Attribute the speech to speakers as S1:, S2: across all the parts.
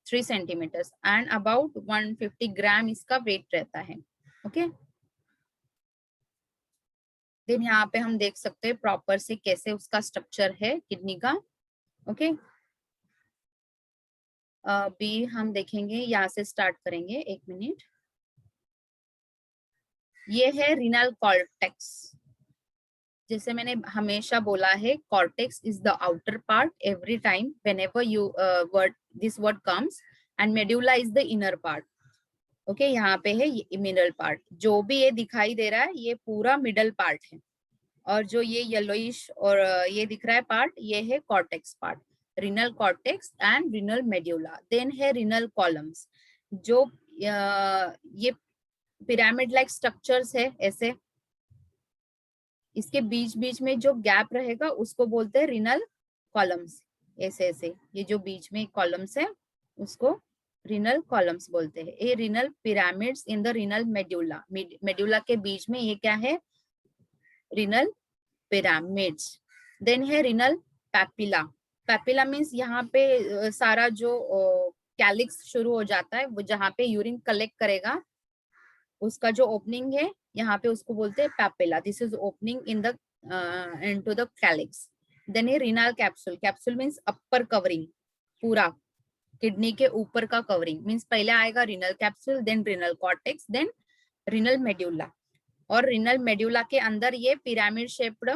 S1: 3 centimetres and about 150 ग्राम इसका wait रहता है। ओके, देन यहाँ पे हम देख सकते हैं प्रॉपर से कैसे उसका स्ट्रक्चर है किडनी का। ओके, अभी हम देखेंगे, यहाँ से स्टार्ट करेंगे, 1 मिनट। ये है रीनल कॉर्टेक्स। जैसे मैंने हमेशा बोला है, cortex is the outer part every time whenever you word this word comes, and medulla is the inner part. Okay, यहाँ पे है मिडल पार्ट। जो भी ये दिखाई दे रहा है ये पूरा मिडल पार्ट है, और जो ये येलोइश और ये दिख रहा है पार्ट, ये है cortex part, renal cortex and renal medulla. Then है रीनल कॉलम्स, जो ये पिरामिड लाइक स्ट्रक्चर्स है ऐसे, इसके बीच बीच में जो गैप रहेगा उसको बोलते हैं रीनल कॉलम्स। ऐसे ऐसे ये जो बीच में कॉलम्स है उसको रीनल कॉलम्स बोलते हैं। ये renal pyramids in the renal medulla, medulla के बीच में ये क्या है, रीनल पिरामिड्स। देन है रीनल पैपिला। पैपिला मीन्स यहाँ पे सारा जो कैलिक्स शुरू हो जाता है, वो जहाँ पे यूरिन कलेक्ट करेगा उसका जो ओपनिंग है यहाँ पे उसको बोलते हैं papilla. This is opening in the into the calyx. Then ये renal capsule. Capsule means upper covering, पूरा किडनी के ऊपर का कवरिंग। मीन्स पहले आएगा renal capsule, then renal cortex, then renal medulla. और रीनल मेड्यूला के अंदर ये पिरामिड शेप्ड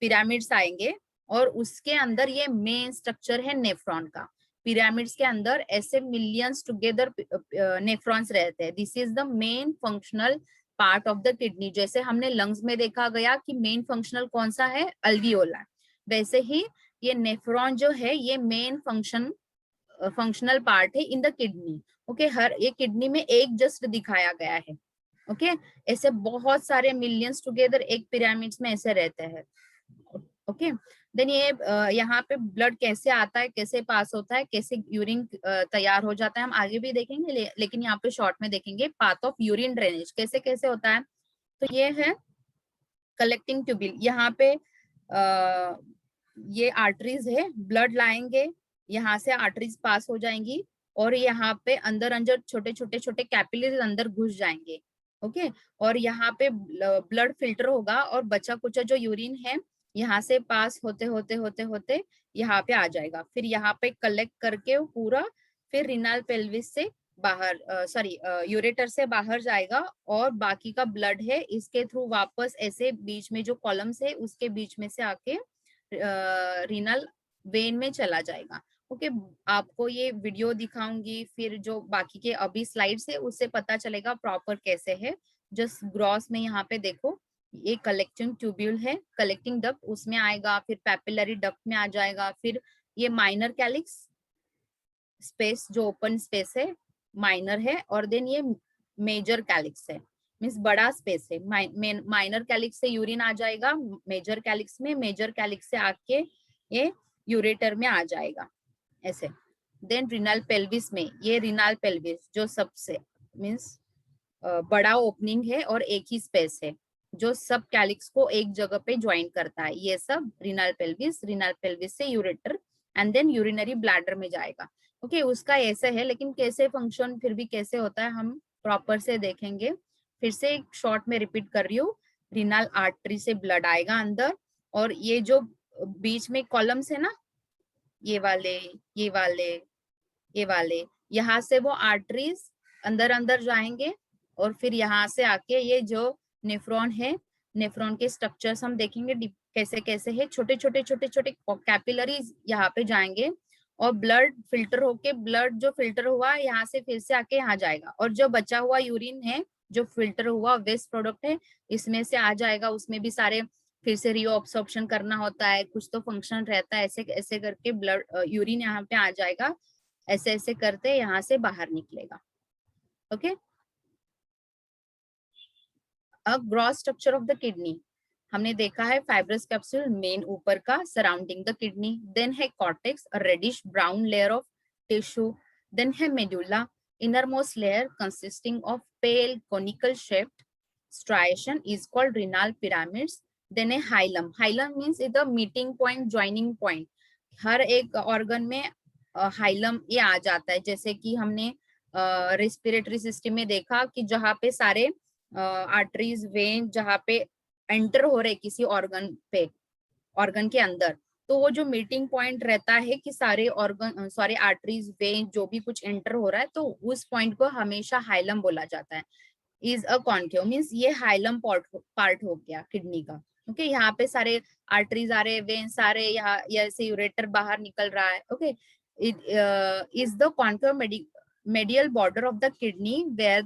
S1: पिरामिड्स आएंगे, और उसके अंदर ये मेन स्ट्रक्चर है नेफ्रॉन का। पिरामिड्स के अंदर ऐसे मिलियंस टुगेदर नेफ्रॉन्स रहते हैं। This is the main functional part of the kidney. जैसे हमने लंग्स में देखा गया कि मेन फंक्शनल कौन सा है, अल्वियोला, वैसे ही ये नेफ्रॉन जो है ये मेन फंक्शनल पार्ट है इन द किडनी। ओके, हर एक किडनी में एक जस्ट दिखाया गया है। ओके, ऐसे बहुत सारे मिलियंस टुगेदर एक पिरामिड्स में ऐसे रहते हैं। ओके, देन ये यहाँ पे ब्लड कैसे आता है, कैसे पास होता है, कैसे यूरिन तैयार हो जाता है, हम आगे भी देखेंगे, लेकिन यहाँ पे शॉर्ट में देखेंगे पाथ ऑफ यूरिन ड्रेनेज कैसे कैसे होता है। तो ये है कलेक्टिंग ट्यूबिल। यहाँ पे ये आर्टरीज है, ब्लड लाएंगे, यहाँ से आर्टरीज पास हो जाएंगी, और यहाँ पे अंदर अंदर छोटे छोटे छोटे कैपिलरीज अंदर घुस जाएंगे। ओके, और यहाँ पे ब्लड फिल्टर होगा, और बचा कुचा जो यूरिन है यहाँ से पास होते होते होते होते यहाँ पे आ जाएगा। फिर यहाँ पे कलेक्ट करके पूरा, फिर रिनल पेल्विस से बाहर, सॉरी यूरेटर से बाहर जाएगा, और बाकी का ब्लड है इसके थ्रू वापस ऐसे बीच में जो कॉलम्स है उसके बीच में से आके रीनल वेन में चला जाएगा। ओके, आपको ये वीडियो दिखाऊंगी, फिर जो बाकी के अभी स्लाइड्स है उससे पता चलेगा प्रॉपर कैसे है। जस्ट ग्रॉस में यहाँ पे देखो, ये कलेक्टिंग ट्यूब्यूल है, कलेक्टिंग डक्ट उसमें आएगा, फिर पैपिलरी डक्ट में आ जाएगा, फिर ये माइनर कैलिक्स स्पेस जो ओपन स्पेस है माइनर है, और देन ये मेजर कैलिक्स है, मीन्स बड़ा स्पेस है। माइनर कैलिक्स से यूरिन आ जाएगा मेजर कैलिक्स में, मेजर कैलिक्स से आके ये यूरेटर में आ जाएगा ऐसे। देन रिनल पेल्विस में, ये रिनल पेल्विस जो सबसे मीन्स बड़ा ओपनिंग है और एक ही स्पेस है जो सब कैलिक्स को एक जगह पे ज्वाइन करता है, ये सब रिनल पेल्विस से ureter and then urinary bladder में जाएगा। ओके, उसका ऐसे है, लेकिन कैसे फंक्शन फिर भी कैसे होता है हम प्रॉपर से देखेंगे। फिर से एक शॉर्ट में रिपीट कर रही हूँ, रिनल आर्टरी से ब्लड आएगा अंदर, और ये जो बीच में कॉलम्स है ना, ये वाले ये वाले ये वाले, यहाँ से वो आर्टरीज अंदर अंदर जाएंगे, और फिर यहाँ से आके ये जो नेफ्रॉन है, नेफ्रॉन के स्ट्रक्चर्स हम देखेंगे कैसे कैसे है। छोटे छोटे छोटे छोटे कैपिलरीज यहाँ पे जाएंगे, और ब्लड फिल्टर होके, ब्लड जो फिल्टर हुआ यहाँ से फिर से आके यहाँ जाएगा, और जो बचा हुआ यूरिन है जो फिल्टर हुआ वेस्ट प्रोडक्ट है इसमें से आ जाएगा। उसमें भी सारे फिर से रीअब्सॉर्प्शन करना होता है, कुछ तो फंक्शन रहता है, ऐसे ऐसे करके ब्लड यूरिन यहाँ पे आ जाएगा, ऐसे ऐसे करते यहाँ से बाहर निकलेगा। ओके, अब gross structure of the kidney हमने देखा है, फाइब्रस कैप्सूल मेन ऊपर का सराउंडिंग द किडनी, देन है cortex, reddish brown layer of tissue, then है medulla, innermost layer consisting of pale conical shaped striation is called renal pyramids, then a hilum means is the meeting point, joining point। हर एक organ में hilum ये आ जाता है। जैसे कि हमने respiratory system में देखा कि जहाँ पे सारे आर्टरीज वेन जहाँ पे एंटर हो रहे किसी ऑर्गन पे, ऑर्गन के अंदर, तो वो जो मीटिंग पॉइंट रहता है कि सारे ऑर्गन सारे आर्टरीज वेन जो भी कुछ एंटर हो रहा है, तो उस पॉइंट को हमेशा हाइलम बोला जाता है। इज अ कॉन्केव मीन्स ये हाइलम पार्ट हो गया किडनी का। ओके, यहाँ पे सारे आर्टरीज आ रहे, वेन सारे, यहाँ ऐसे यूरेटर बाहर निकल रहा है। Okay, it is the concave medial border of the kidney where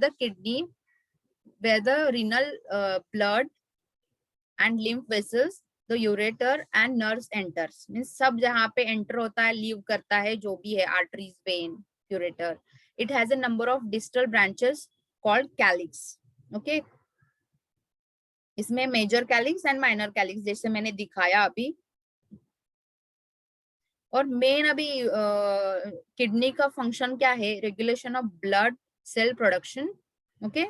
S1: the renal blood and lymph vessels, the ureter and nerves enters, means सब जहाँ पे enter होता है, लीव करता है, जो भी है arteries, vein, ureter. It has a number of distal branches called calyx. Okay, इसमें major calyx and minor calyx जैसे मैंने दिखाया अभी। और मेन अभी किडनी का फंक्शन क्या है? Regulation of blood cell production. Okay,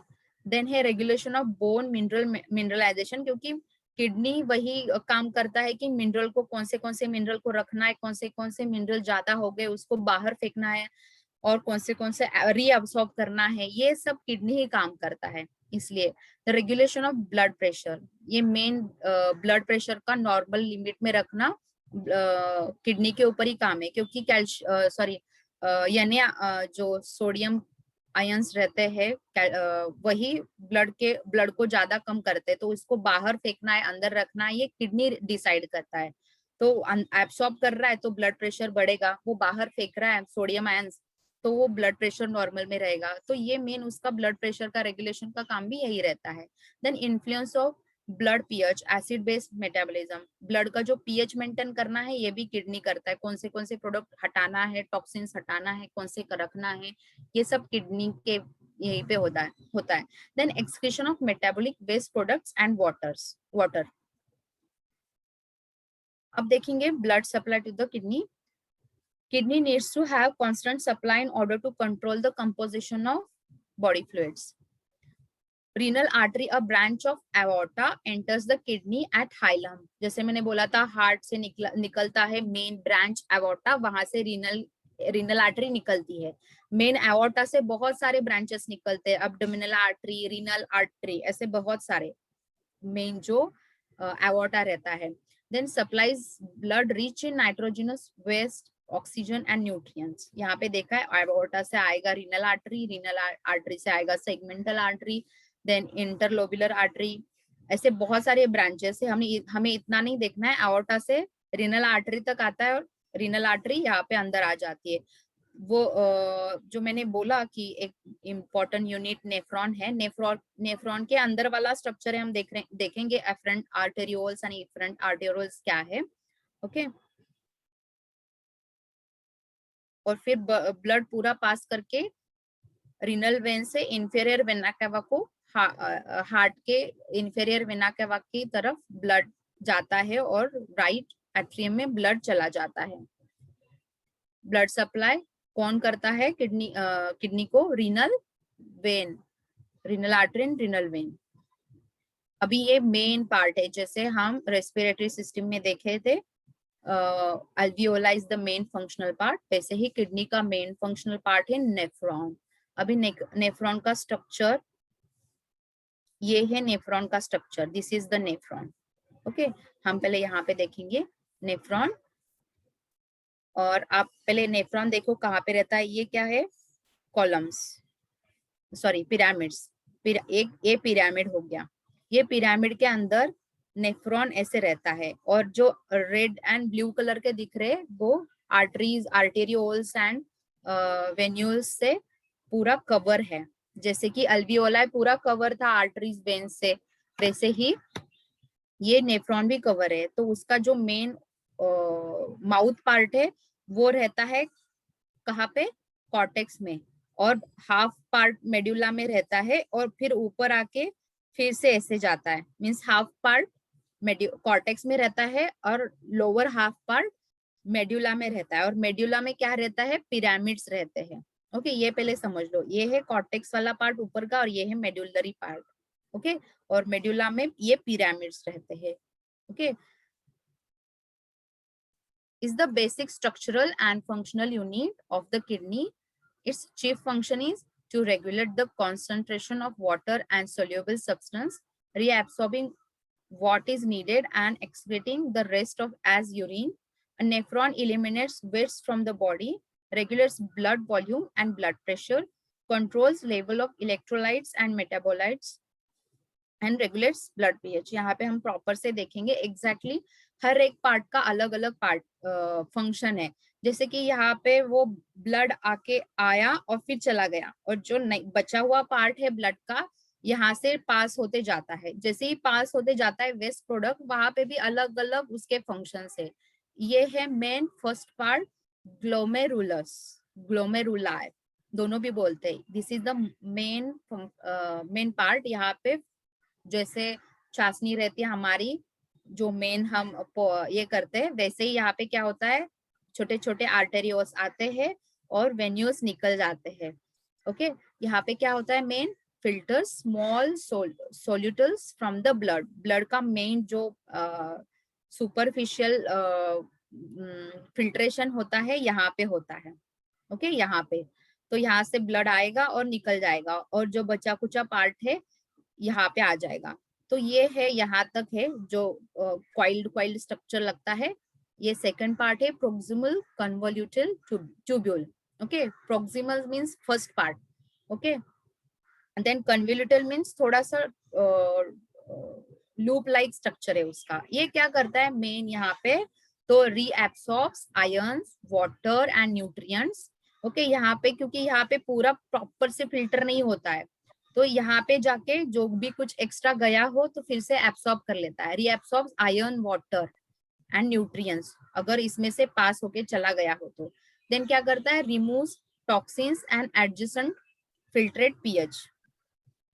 S1: then है रेगुलेशन ऑफ बोन मिनरलाइजेशन, क्योंकि किडनी वही काम करता है कि मिनरल को कौन से मिनरल को रखना है, कौन से मिनरल ज्यादा हो गए उसको बाहर फेंकना है, और कौन से रीअब्सॉर्ब करना है, ये सब किडनी ही काम करता है। इसलिए the regulation of blood pressure, ये मेन ब्लड प्रेशर का नॉर्मल लिमिट में रखना किडनी के ऊपर ही काम है, क्योंकि यानी जो सोडियम आयंस रहते हैं वही ब्लड को ज्यादा कम करते हैं, तो इसको बाहर फेंकना है अंदर रखना है, ये किडनी डिसाइड करता है। तो एब्सॉर्ब कर रहा है तो ब्लड प्रेशर बढ़ेगा, वो बाहर फेंक रहा है सोडियम आयंस तो वो ब्लड प्रेशर नॉर्मल में रहेगा। तो ये मेन उसका ब्लड प्रेशर का रेगुलेशन का काम भी यही रहता है। Then influence of blood pH, acid based metabolism, blood का जो पीएच मेंटेन करना है ये भी किडनी करता है, कौन से प्रोडक्ट हटाना है, टॉक्सिन्स हटाना है, कौन से रखना है, ये सब किडनी के यहीं पे होता है। Then excretion of metabolic waste products and water. अब देखेंगे blood supply to the kidney. Kidney needs to have constant supply in order to control the composition of body fluids. Renal artery, a branch of aorta, enters the kidney at hilum. जैसे मैंने बोला था heart से निकलता है main branch aorta, वहां से renal artery निकलती है। मेन aorta से बहुत सारे ब्रांचेस निकलते हैं, abdominal आर्टरी, रीनल आर्टरी, ऐसे बहुत सारे मेन जो aorta रहता है। Then supplies blood rich in nitrogenous waste, oxygen and nutrients. यहाँ पे देखा है एवोर्टा से आएगा रीनल आर्टरी से आएगा segmental artery, then interlobular artery, ऐसे बहुत सारे ब्रांचेस है। हमें इतना नहीं देखना है, एवोर्टा से रीनल आर्टरी तक आता है और रीनल आर्टरी यहाँ पे अंदर आ जाती है। वो जो मैंने बोला कि एक इम्पोर्टेंट यूनिट नेफ्रॉन है, नेफ्रॉन के अंदर वाला स्ट्रक्चर है, हम देखेंगे afferent arterioles and efferent arterioles क्या है। ओके, और फिर ब्लड पूरा पास करके रीनल वेन से इंफीरियर वेना केवा को हार्ट के इंफीरियर वेना केवा की तरफ ब्लड जाता है और राइट एट्रियम में ब्लड चला जाता है। ब्लड सप्लाई कौन करता है? किडनी को renal vein, renal artery and renal vein. अभी ये मेन पार्ट है, जैसे हम रेस्पिरेटरी सिस्टम में देखे थे alveoli is the main functional part, वैसे ही किडनी का मेन फंक्शनल पार्ट है नेफ्रॉन। अभी नेफ्रॉन का स्ट्रक्चर ये है, नेफ्रॉन का structure, this is the nephron. Okay, हम पहले यहाँ पे देखेंगे नेफ्रॉन, और आप पहले नेफ्रॉन देखो कहाँ पे रहता है। ये क्या है? Columns, sorry pyramids. ये पिरामिड हो गया, ये पिरामिड के अंदर नेफ्रॉन ऐसे रहता है, और जो रेड एंड ब्लू कलर के दिख रहे वो आर्टरीज, आर्टेरियोल्स एंड वेन्यूल्स से पूरा कवर है। जैसे कि अल्वियोला पूरा कवर था आर्टरीज वेन से, वैसे ही ये नेफ्रॉन भी कवर है। तो उसका जो मेन माउथ पार्ट है वो रहता है कहाँ पे? कॉर्टेक्स में, और हाफ पार्ट मेडुला में रहता है, और फिर ऊपर आके फिर से ऐसे जाता है, मींस हाफ पार्ट कॉर्टेक्स में रहता है और लोअर हाफ पार्ट मेडुला में रहता है। और मेडुला में क्या रहता है? पिरामिड्स रहते हैं। ओके, ये पहले समझ लो, ये है कॉर्टेक्स वाला पार्ट ऊपर का और ये है मेडुलरी पार्ट। ओके, और मेडुला में ये पिरामिड्स रहते हैं। Okay, is the basic structural and functional unit of the kidney. Its chief function is to regulate the concentration of water and soluble substance, reabsorbing what is needed and excreting the rest of as urine. A nephron eliminates waste from the body, regulates blood volume and blood pressure, controls level of electrolytes and metabolites, and regulates blood pH. यहाँ पे हम proper से देखेंगे exactly हर एक part का अलग अलग part function है। जैसे कि यहाँ पे वो ब्लड आके आया और फिर चला गया, और जो बचा हुआ पार्ट है ब्लड का यहाँ से पास होते जाता है। जैसे ही पास होते जाता है वेस्ट प्रोडक्ट, वहां पे भी अलग अलग उसके फंक्शंस है। ये है main first part, glomerulus, glomeruli दोनों भी बोलते हैं। This is the main part. यहाँ पे जैसे चाशनी रहती है हमारी, जो मेन हम ये करते हैं, वैसे ही यहाँ पे क्या होता है, छोटे छोटे आर्टेरियोस आते हैं और वेन्यूस निकल जाते हैं। ओके, यहाँ पे क्या होता है, main filter small solutes from the blood. Blood का मेन जो सुपरफिशियल फिल्ट्रेशन होता है यहाँ पे होता है। ओके, यहाँ पे तो यहाँ से ब्लड आएगा और निकल जाएगा, और जो बचा कुचा पार्ट है यहाँ पे आ जाएगा। तो ये है, यहाँ तक है जो क्वाइल्ड स्ट्रक्चर लगता है। ये सेकंड पार्ट है, proximal convoluted tubule. Okay, proximal means first part. Okay, then convoluted means थोड़ा सा लूप लाइक स्ट्रक्चर है उसका। ये क्या करता है मेन यहाँ पे, तो reabsorbs ions, water and nutrients. Okay, यहाँ पे क्योंकि यहाँ पे पूरा प्रॉपर से फिल्टर नहीं होता है, तो यहाँ पे जाके जो भी कुछ एक्स्ट्रा गया हो तो फिर से एब्सॉर्ब कर लेता है। रीएब्सॉर्ब्स आयरन, वाटर एंड न्यूट्रिएंट्स, अगर इसमें से पास होके चला गया हो तो। देन क्या करता है, removes toxins and adjacent filtrate pH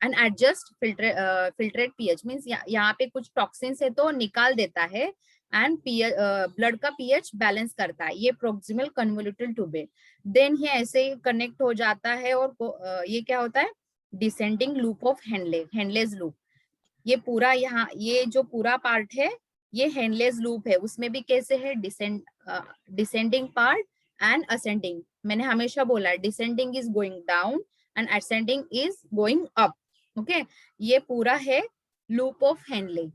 S1: and adjust filtrate pH means यहाँ पे कुछ टॉक्सिन्स है तो निकाल देता है, एंड ब्लड का पीएच बैलेंस करता है। ये प्रोक्सिमल कन्वोल्यूटल ट्यूब। देन ये ऐसे कनेक्ट हो जाता है, और ये क्या होता है, descending loop of Henle's loop. ये पूरा यहाँ ये जो पूरा पार्ट है ये हेनलेज लूप है। उसमें भी कैसे है, डिसेंडिंग पार्ट एंड असेंडिंग। मैंने हमेशा बोला है descending is going down and ascending is going up. Okay, ये पूरा है लूप ऑफ हेनले,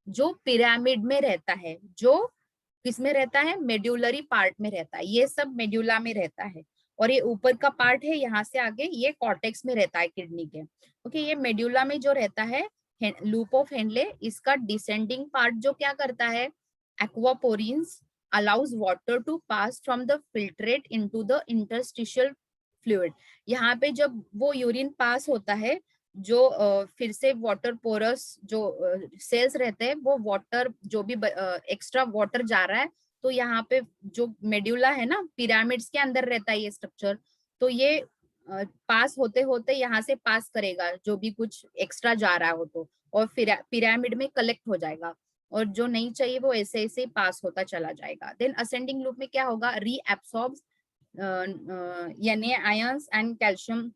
S1: जो पिरामिड में रहता है। जो किसमें रहता है, मेड्यूलरी पार्ट में रहता है। ये सब मेड्यूला में रहता है, और ये ऊपर का पार्ट है यहाँ से आगे ये कॉर्टेक्स में रहता है किडनी के। ओके, ये मेड्यूला में जो रहता है लूप ऑफ हेनले, इसका डिसेंडिंग पार्ट जो क्या करता है, aquaporins allows water to pass from the filtrate into the interstitial fluid. यहाँ पे जब वो यूरिन पास होता है, जो फिर से वाटर पोरस जो सेल्स रहते हैं, वो वाटर जो भी एक्स्ट्रा वाटर जा रहा है, तो यहाँ पे जो मेड्यूला है ना, पिरामिड्स के अंदर रहता है ये स्ट्रक्चर, तो ये पास होते होते यहाँ से पास करेगा जो भी कुछ एक्स्ट्रा जा रहा हो तो, और फिर पिरामिड में कलेक्ट हो जाएगा, और जो नहीं चाहिए वो ऐसे ऐसे पास होता चला जाएगा। देन असेंडिंग लूप में क्या होगा, रीएब्सॉर्ब्स Na ions and calcium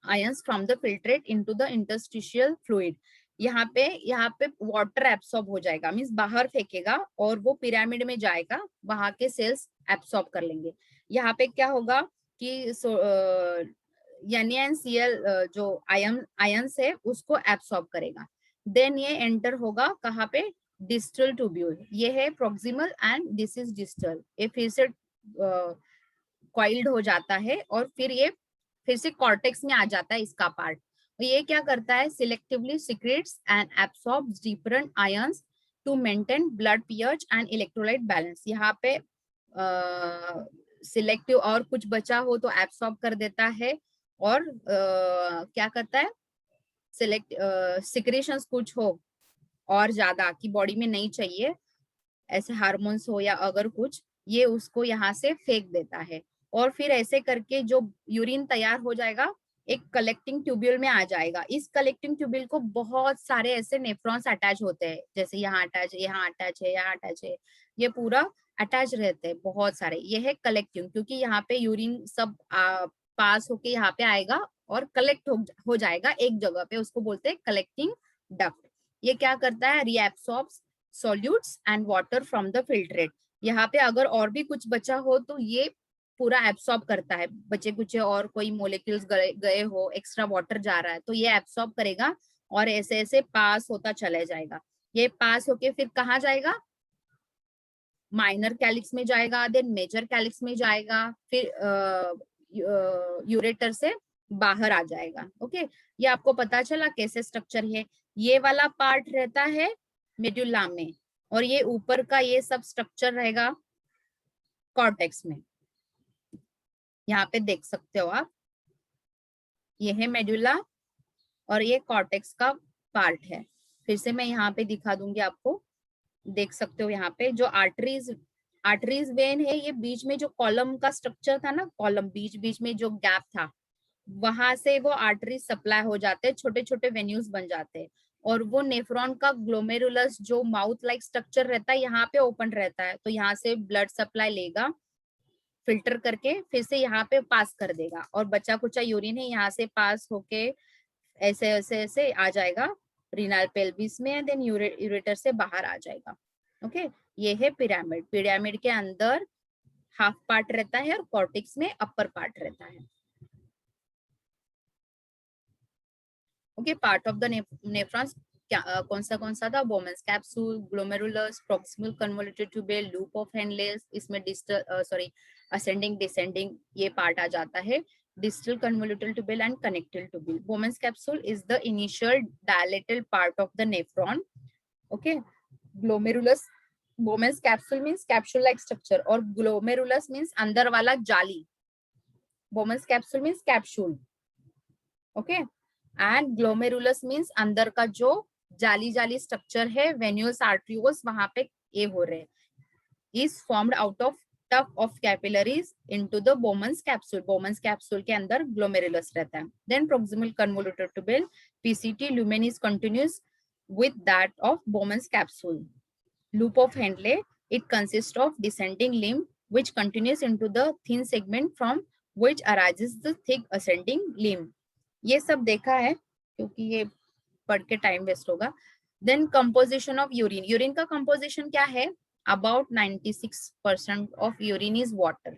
S1: ions from the filtrate into the interstitial fluid। यहाँ पे वाटर एब्सॉर्ब हो जाएगा, मींस बाहर फेंकेगा और वो पिरामिड में जाएगा, वहां के सेल्स एब्सॉर्ब कर लेंगे। यहाँ पे क्या होगा कि NaCl जो आयंस है उसको एब्सॉर्ब करेगा। देन ये एंटर होगा कहाँ पे, डिस्टल ट्यूब्यूल। ये है proximal and this is distal. ये फिर से क्वाइल्ड हो जाता है, और फिर ये फिर से कॉर्टेक्स में आ जाता है इसका पार्ट। तो ये क्या करता है, selectively secretes and absorbs different ions to maintain blood pH and electrolyte balance. यहाँ पे सिलेक्टिव और कुछ बचा हो तो एब्सॉर्ब कर देता है, और क्या करता है, सिलेक्ट सिक्रेशंस कुछ हो और ज्यादा की बॉडी में नहीं चाहिए, ऐसे हार्मोन्स हो या अगर कुछ, ये उसको यहाँ से फेंक देता है। और फिर ऐसे करके जो यूरिन तैयार हो जाएगा एक कलेक्टिंग ट्यूब्यूल में आ जाएगा। इस कलेक्टिंग ट्यूब्यूल को बहुत सारे ऐसे नेफ्रॉन्स अटैच होते हैं, जैसे यहाँ अटैच, यहाँ अटैच है, यहाँ अटैच है, ये पूरा अटैच रहते हैं बहुत सारे। ये है कलेक्टिंग, क्योंकि यहाँ पे यूरिन सब पास होके यहाँ पे आएगा और कलेक्ट हो जाएगा एक जगह पे, उसको बोलते हैं कलेक्टिंग डक्ट। ये क्या करता है, reabsorbs solutes and water from the filtrate. यहाँ पे अगर और भी कुछ बचा हो तो ये पूरा एब्सॉर्ब करता है, बचे कुछ और कोई मोलिक्यूल्स गए हो, एक्स्ट्रा वाटर जा रहा है तो ये एब्सॉर्ब करेगा और ऐसे ऐसे पास होता चले जाएगा। ये पास होके फिर कहाँ जाएगा, माइनर कैलिक्स में जाएगा, देन मेजर कैलिक्स में जाएगा, फिर यूरेटर से बाहर आ जाएगा। ओके, ये आपको पता चला कैसे स्ट्रक्चर है। ये वाला पार्ट रहता है मेडुला में और ये ऊपर का ये सब स्ट्रक्चर रहेगा कॉर्टेक्स में। यहाँ पे देख सकते हो आप, ये है मेडुला और ये कॉर्टेक्स का पार्ट है। फिर से मैं यहाँ पे दिखा दूंगी आपको, देख सकते हो यहाँ पे जो आर्टरीज वेन है, ये बीच में जो कॉलम का स्ट्रक्चर था ना, कॉलम बीच बीच में जो गैप था, वहां से वो आर्टरीज सप्लाई हो जाते हैं, छोटे छोटे वेन्यूज बन जाते हैं और वो नेफ्रॉन का ग्लोमेरुलस जो माउथ लाइक स्ट्रक्चर रहता है यहाँ पे ओपन रहता है, तो यहाँ से ब्लड सप्लाई लेगा, फिल्टर करके फिर से यहाँ पे पास कर देगा और बचा कुचा यूरिन है यहाँ से पास होके ऐसे ऐसे ऐसे आ जाएगा रीनल पेल्विस में, देन यूरेटर से बाहर आ जाएगा। ओके, ये है पिरामिड। पिरामिड के अंदर हाफ पार्ट रहता है और कॉर्टेक्स में अपर पार्ट रहता है। Okay, part of the nephrons कौन सा था, बोमेंस capsule, glomerulus, proximal convoluted tubule, loop of Henle's, इसमें डिस्टल असेंडिंग डिसेंडिंग ये पार्ट आ जाता है, distal convolutal tubule and connectal tubule. Bowman's capsule is the initial dilated part of the nephron. Okay, glomerulus, Bowman's capsule means capsule like structure और glomerulus means अंदर वाला जाली, Bowman's capsule means capsule. Okay, and glomerulus means अंदर का जो जाली जाली structure है, वेन्यूल्स आर्टरियोल्स वहां पे ये हो रहे, is formed out of tuft of capillaries into the Bowman's capsule. Bowman's capsule के अंदर glomerulus रहता है. Then proximal convoluted tubule, PCT lumen is continuous with that of Bowman's capsule. Loop of Henle, it consists of descending limb which continues into the thin segment from which arises the thick ascending limb. ये सब देखा है क्योंकि ये पढ़ के time waste होगा. Then composition of urine. Urine का composition क्या है? About 96% of urine is water.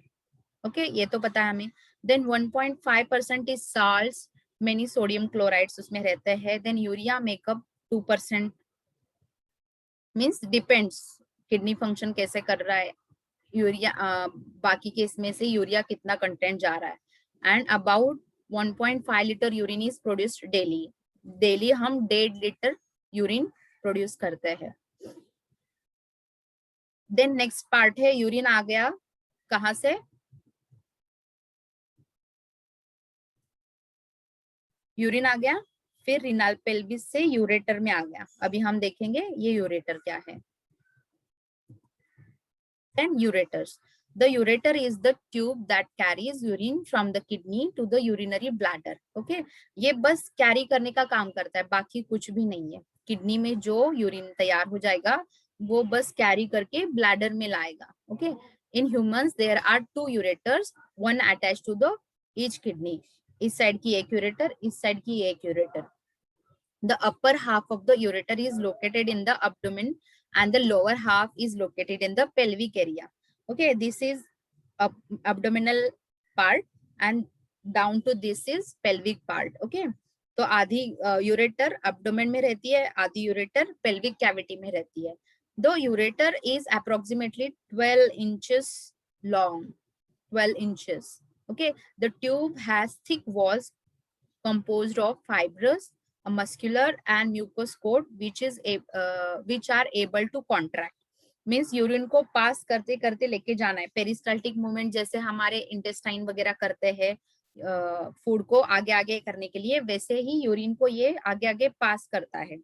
S1: Okay, ये तो पता है हमें. Then 1.5% is salts, many sodium chlorides उसमें रहते हैं. Then urea make up 2%. Means depends kidney function कैसे कर रहा है, यूरिया बाकी के इसमें से यूरिया कितना कंटेंट जा रहा है. And about 1.5 litre urine is produced daily. Daily हम 1.5 लीटर यूरिन प्रोड्यूस करते हैं. देन नेक्स्ट पार्ट है, यूरिन आ गया कहाँ से, यूरिन आ गया फिर रीनल पेल्विस से यूरेटर में आ गया. अभी हम देखेंगे ये यूरेटर क्या है. Then ureters. The ureter is the tube that carries urine from the kidney to the urinary bladder. Okay, ये बस कैरी करने का काम करता है, बाकी कुछ भी नहीं है. किडनी में जो यूरिन तैयार हो जाएगा वो बस कैरी करके ब्लैडर में लाएगा. Okay, in humans there are 2 ureters, one attached to the each kidney. इस साइड की एक ureter, इस साइड की एक ureter. The upper half of the ureter is located in the abdomen and the lower half is located in the pelvic area. Okay, this is abdominal part and down to this is pelvic part. Okay, तो आधी ureter abdomen में रहती है, आधी ureter pelvic cavity में रहती है. The ureter is approximately 12 inches long, 12 inches. Okay, the tube has thick walls composed of fibrous, a muscular and mucous coat which are able to contract. Means urine को पास करते करते लेके जाना है. Peristaltic movement जैसे हमारे इंटेस्टाइन वगैरह करते हैं फूड को आगे आगे करने के लिए, वैसे ही यूरिन को ये आगे आगे पास करता है.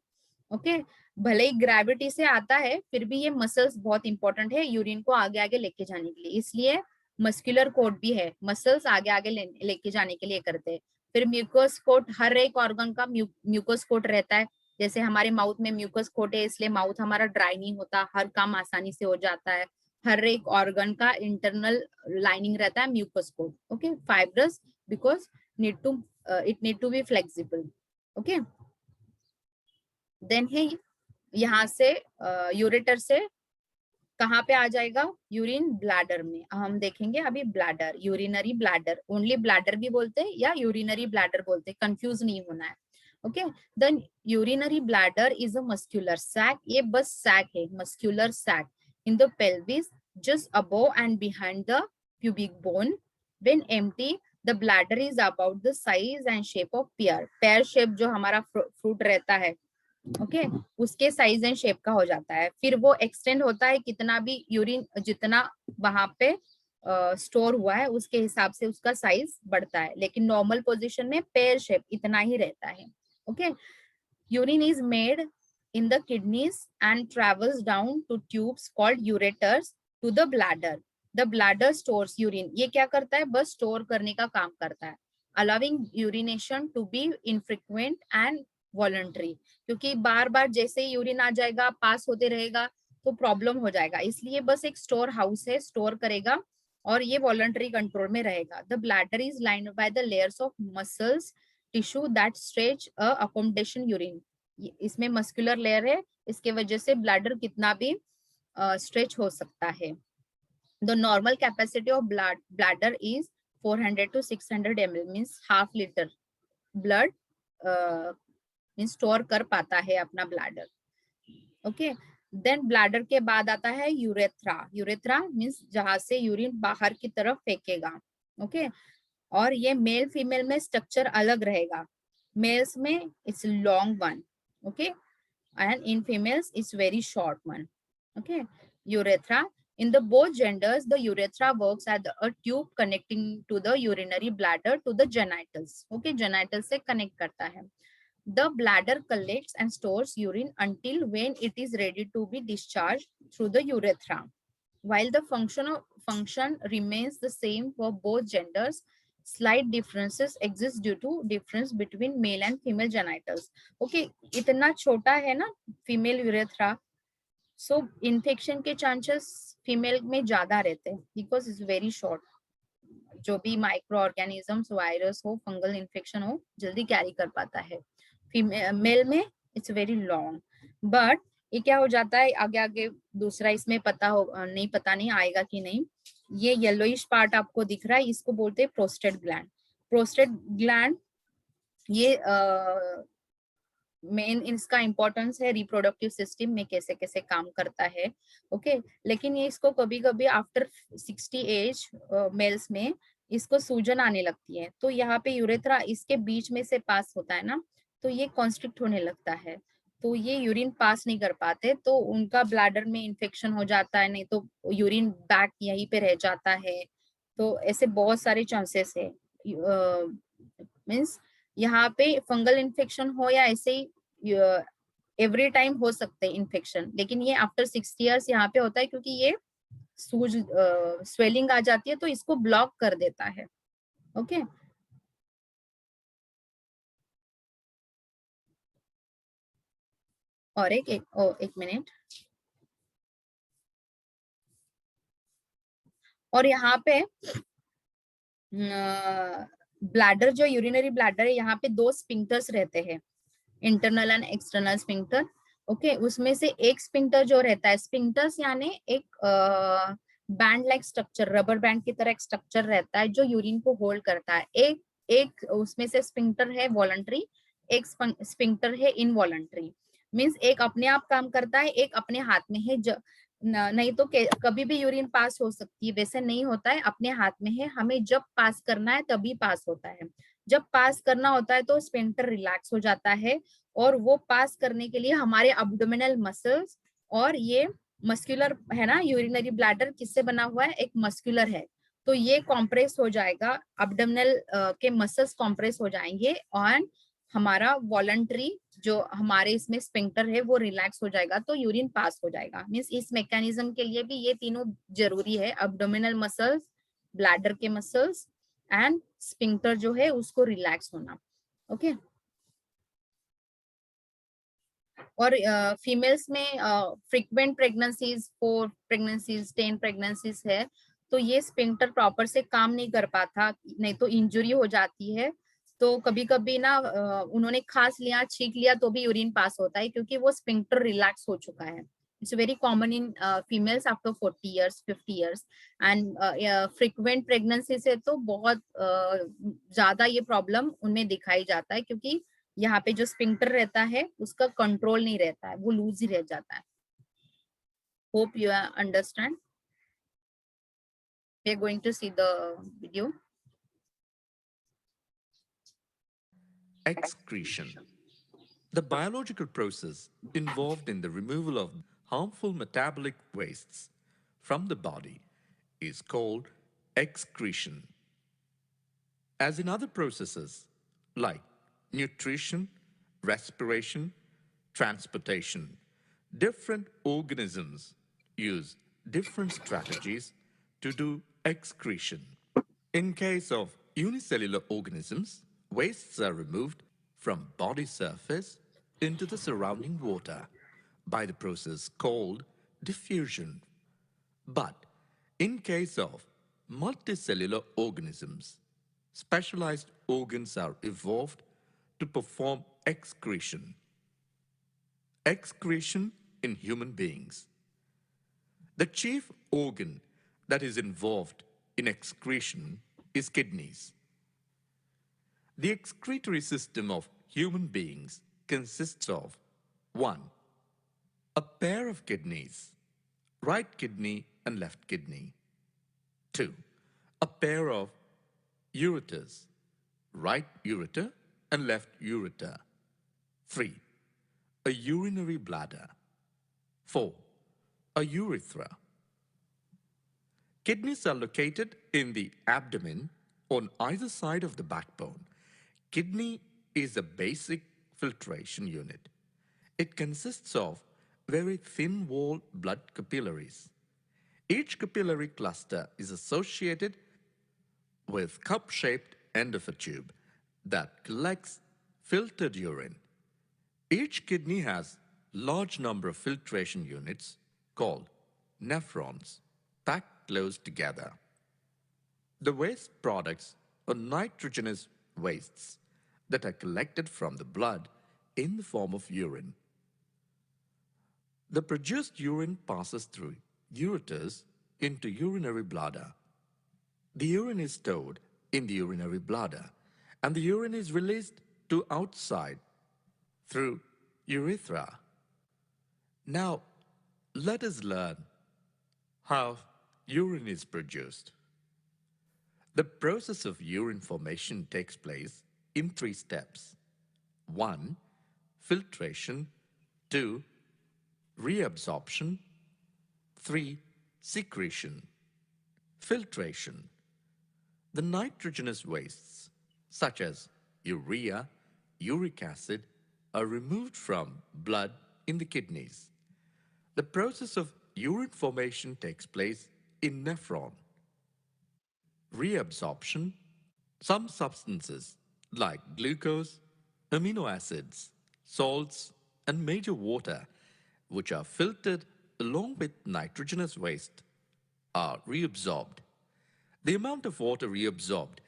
S1: ओके, भले ही ग्रेविटी से आता है फिर भी ये मसल्स बहुत इंपॉर्टेंट है यूरिन को आगे आगे लेके जाने के लिए, इसलिए मस्कुलर कोट भी है, मसल्स आगे आगे लेके जाने के लिए करते हैं. फिर म्यूकस कोट, हर एक ऑर्गन का म्यूकस कोट रहता है. जैसे हमारे माउथ में म्यूकस कोट है इसलिए माउथ हमारा ड्राई नहीं होता, हर काम आसानी से हो जाता है. हर एक ऑर्गन का इंटरनल लाइनिंग रहता है mucus coat. Okay, fibrous because it need to be flexible. Okay, then है यहाँ से यूरेटर से कहाँ पे आ जाएगा? यूरिन ब्लैडर में। हम देखेंगे अभी bladder, urinary bladder, only bladder भी बोलते हैं या यूरिनरी ब्लैडर बोलते हैं, कंफ्यूज नहीं होना है। Okay, then urinary bladder is a muscular sac, ये बस सैक है, muscular sac in the pelvis just above and behind the pubic bone. When empty, the bladder is about the size and shape of pear. Pear shape जो हमारा fruit रहता है, okay, उसके size and shape का हो जाता है। फिर वो एक्सटेंड होता है, कितना भी यूरिन जितना वहां पे स्टोर हुआ है उसके हिसाब से उसका साइज बढ़ता है, लेकिन नॉर्मल पोजीशन में पेयर शेप इतना ही रहता है। Okay, urine is made in the kidneys and travels down two tubes called ureters to the bladder. The bladder stores urine, ये क्या करता है? बस स्टोर करने का काम करता है। Allowing urination to be infrequent and voluntary, क्योंकि बार बार जैसे ही यूरिन आ जाएगा, पास होते रहेगा तो प्रॉब्लम हो जाएगा, इसलिए बस एक स्टोर हाउस है, स्टोर करेगा और ये वॉलंटरी कंट्रोल में रहेगा। The bladder is lined by the layers of muscles tissue that stretch accommodation urine. इसमें मस्कुलर लेयर है, इसके वजह से ब्लैडर कितना भी स्ट्रेच हो सकता है। The normal capacity of bladder is 400 to 600 ml, means half litre blood store कर पाता है अपना ब्लैडर। ओके, देन ब्लैडर के बाद आता है यूरेथ्रा। यूरेथ्रा मीन्स जहां से यूरिन बाहर की तरफ फेंकेगा। ओके, और ये मेल फीमेल में स्ट्रक्चर अलग रहेगा। मेल्स में it's long one, okay, and in females it's very short one. Okay, urethra, in the both genders the urethra works as a tube connecting to the urinary bladder to the genitals. Okay, genitals से connect करता है। The bladder collects and stores urine until when it is ready to be discharged through the urethra. While the function remains the same for both genders, slight differences exist due to difference between male and female genitals. Okay, इतना छोटा है ना female urethra, सो infection के chances female में ज्यादा रहते हैं because is very short. जो भी माइक्रो ऑर्गेनिजम्स, वायरस हो, फंगल इन्फेक्शन हो, जल्दी कैरी कर पाता है। मेल में इट्स वेरी लॉन्ग। बट ये क्या हो जाता है, आगे आगे दूसरा इसमें पता नहीं आएगा कि नहीं। ये येलोइश पार्ट आपको दिख रहा है, इसको बोलते हैं प्रोस्टेट ग्लैंड। प्रोस्टेट ग्लैंड ये मेन इसका इंपॉर्टेंस है रिप्रोडक्टिव सिस्टम में, कैसे कैसे काम करता है। ओके, लेकिन ये इसको कभी कभी आफ्टर 60 एज मेल्स में इसको सूजन आने लगती है, तो यहाँ पे यूरेथ्रा इसके बीच में से पास होता है ना, तो ये कॉन्स्ट्रिक्ट होने लगता है, तो ये यूरिन पास नहीं कर पाते, तो उनका ब्लैडर में इन्फेक्शन हो जाता है, नहीं तो यूरिन बैक यहीं पे रह जाता है। तो ऐसे बहुत सारे चांसेस है। मीन्स यहाँ पे फंगल इन्फेक्शन हो या ऐसे ही एवरी टाइम हो सकते हैं इन्फेक्शन, लेकिन ये आफ्टर 60 इयर्स यहाँ पे होता है, क्योंकि ये सूज स्वेलिंग आ जाती है तो इसको ब्लॉक कर देता है। ओके, और एक मिनट, और यहाँ पे ब्लैडर जो यूरिनरी ब्लैडर है, यहाँ पे दो स्पिंक्टर्स रहते हैं, internal and external sphincter. Okay, उसमें से एक स्पिंक्टर जो रहता है, स्पिंक्टर्स यानी एक band like structure, rubber band की तरह एक स्ट्रक्चर रहता है जो यूरिन को होल्ड करता है। एक एक उसमें से स्पिंक्टर है वॉलंटरी, एक स्पिंक्टर है इनवॉलंटरी। मींस एक अपने आप काम करता है, एक अपने हाथ में है। नहीं तो कभी भी यूरिन पास हो सकती है, वैसे नहीं होता है, अपने हाथ में है, हमें जब पास करना है तभी पास होता है। जब पास करना होता है तो स्पिंक्टर रिलैक्स हो जाता है, और वो पास करने के लिए हमारे अब्डोमिनल मसल्स, और ये मस्कुलर है ना, यूरिनरी ब्लैडर किससे बना हुआ है? एक मस्कुलर है, तो ये कॉम्प्रेस हो जाएगा, अब्डोमिनल के मसल्स कॉम्प्रेस हो जाएंगे, और हमारा वॉलंटरी जो हमारे इसमें स्पिंक्टर है वो रिलैक्स हो जाएगा, तो यूरिन पास हो जाएगा। मीन्स इस मैकेनिज्म के लिए भी ये तीनों जरूरी है, अब्डोमिनल मसल्स, ब्लैडर के मसल्स एंड स्पिंक्टर जो है उसको रिलैक्स होना। ओके, और फीमेल्स में फ्रीक्वेंट प्रेगनेंसीज, 4 प्रेगनेंसीज, 10 प्रेगनेंसीज है, तो ये स्पिंक्टर प्रॉपर से काम नहीं कर पाता, नहीं तो इंजुरी हो जाती है। तो कभी कभी ना उन्होंने खांस लिया, छींक लिया तो भी यूरिन पास होता है, क्योंकि वो स्पिंक्टर रिलैक्स हो चुका है। It's very common in females after 40 years, 50 years. And frequent pregnancy से तो बहुत ज्यादा ये प्रॉब्लम उनमें दिखाई जाता है, क्योंकि यहाँ पे जो स्पिंक्टर रहता है उसका कंट्रोल नहीं रहता है, वो लूज ही रह जाता है. Hope you understand. We are going to see the video.
S2: Excretion. The biological process involved in the removal of harmful metabolic wastes from the body is called excretion. As in other processes like nutrition, respiration, transportation, different organisms use different strategies to do excretion. In case of unicellular organisms, wastes are removed from body surface into the surrounding water by the process called diffusion. But in case of multicellular organisms, specialized organs are evolved to perform excretion. Excretion in human beings. The chief organ that is involved in excretion is kidneys. The excretory system of human beings consists of 1. A pair of kidneys, right kidney and left kidney. 2. A pair of ureters, right ureter and left ureter. 3. A urinary bladder. 4. A urethra. Kidneys are located in the abdomen on either side of the backbone. Kidney is a basic filtration unit. It consists of very thin-walled blood capillaries. Each capillary cluster is associated with cup-shaped end of a tube that collects filtered urine. Each kidney has large number of filtration units called nephrons packed close together. The waste products are nitrogenous wastes that are collected from the blood in the form of urine. The produced urine passes through ureters into urinary bladder. The urine is stored in the urinary bladder and the urine is released to outside through urethra. Now, let us learn how urine is produced. The process of urine formation takes place in 3 steps. 1. Filtration. 2. Reabsorption. 3. Secretion. Filtration. The nitrogenous wastes, such as urea, uric acid, are removed from blood in the kidneys. The process of urine formation takes place in nephron. Reabsorption. Some substances like glucose, amino acids, salts, and major water, which are filtered along with nitrogenous waste, are reabsorbed. The amount of water reabsorbed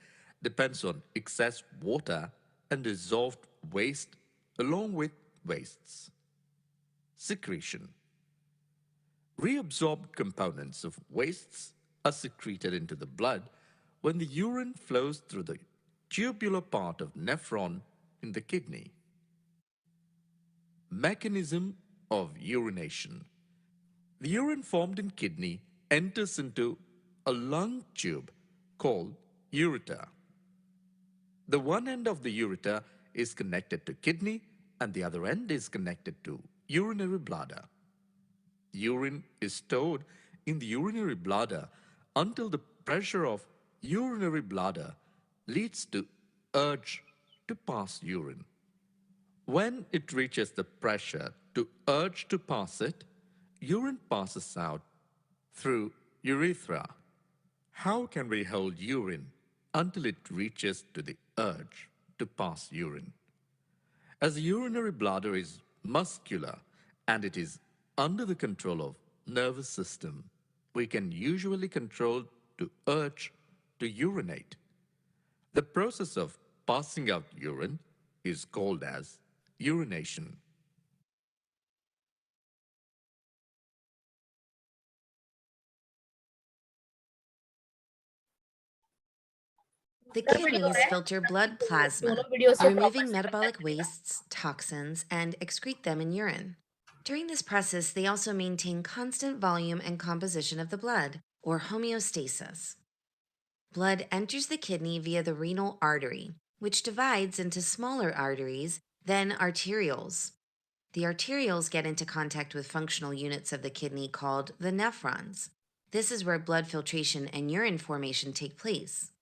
S2: depends on excess water and dissolved waste along with wastes. Secretion. Reabsorbed components of wastes are secreted into the blood when the urine flows through the tubular part of nephron in the kidney. Mechanism of urination. The urine formed in kidney enters into a lung tube called ureter. The one end of the ureter is connected to kidney and the other end is connected to urinary bladder. Urine is stored in the urinary bladder until the pressure of urinary bladder leads to urge to pass urine. When it reaches the pressure to urge to pass it, urine passes out through urethra. How can we hold urine until it reaches to the urge to pass urine? As the urinary bladder is muscular and it is under the control of nervous system, we can usually control to urge to urinate. The process of passing out urine is called as urination.
S3: The
S1: sir video
S3: kidneys
S1: है,
S3: filter blood
S1: दोनों
S3: plasma,
S1: video से proper
S3: removing
S1: से पता
S3: metabolic
S1: चलेगा।
S3: wastes, toxins, and excrete them in urine. During this process, they also maintain constant volume and composition of the blood, or homeostasis. Blood enters the kidney via the renal artery, which divides into smaller arteries, then arterioles. The arterioles get into contact with functional units of the kidney called the nephrons. This is where blood filtration and urine formation take place.